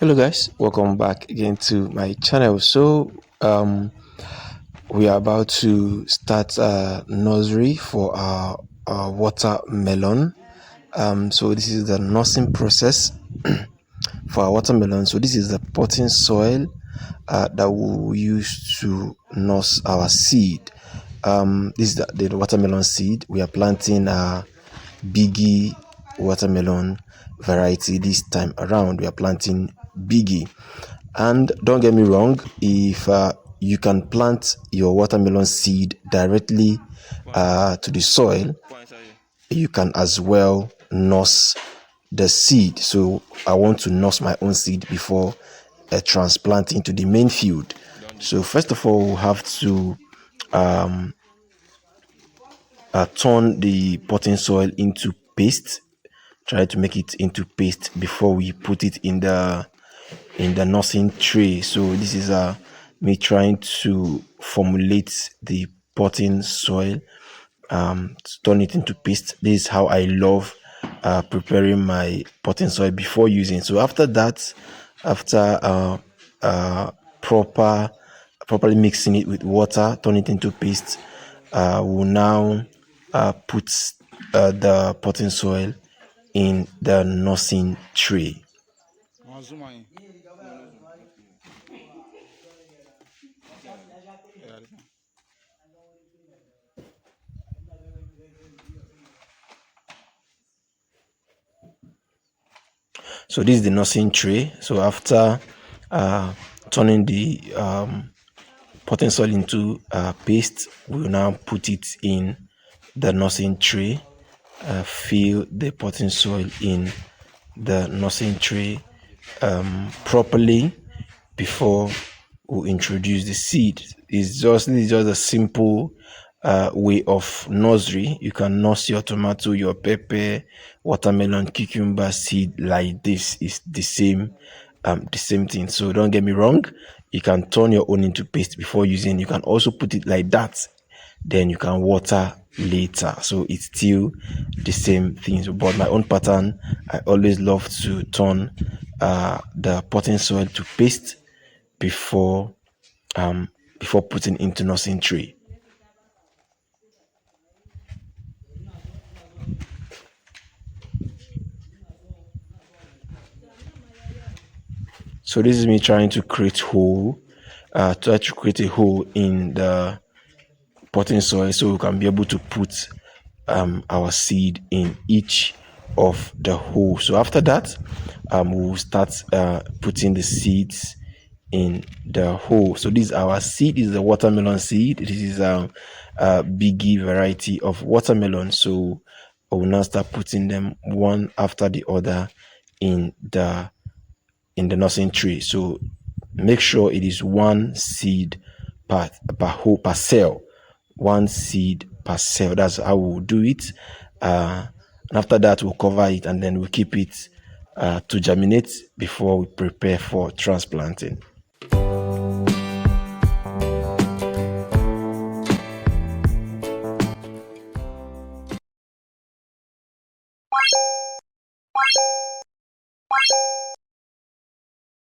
Hello guys, welcome back again to my channel. We are about to start a nursery for our watermelon. So this is the nursing process for our watermelon. So this is the potting soil that we'll use to nurse our seed. This is the watermelon seed. We are planting Biggie watermelon variety this time around. We are planting Biggie. And don't get me wrong, if you can plant your watermelon seed directly to the soil, you can as well nurse the seed. So I want to nurse my own seed before transplanting to the main field. So first of all, we'll have to turn the potting soil into paste. Try to make it into paste before we put it in the nursing tray. So this is me trying to formulate the potting soil, to turn it into paste. This is how I love preparing my potting soil before using. So after that, after properly mixing it with water, turn it into paste, we'll now put the potting soil in the nursing tray. So this is the nursing tray. So after turning the potting soil into paste, we will now put it in the nursing tray. Fill the potting soil in the nursing tray properly before we introduce the seed. This is just a simple way of nursery. You can nurse your tomato, your pepper, watermelon, cucumber seed like this. Is the same thing. So don't get me wrong, you can turn your own into paste before using. You can also put it like that, then you can water later. So it's still the same thing. But my own pattern, I always love to turn the potting soil to paste before putting into nursing tray. So this is me trying to create a hole in the potting soil so we can be able to put our seed in each of the hole. So after that, we'll start putting the seeds in the hole. So this is our seed. This is the watermelon seed. This is a Biggie variety of watermelon. So I will now start putting them one after the other in the nursing tray. So make sure it is one seed per cell. One seed per cell. That's how we'll do it. And after that, we'll cover it and then we'll keep it to germinate before we prepare for transplanting.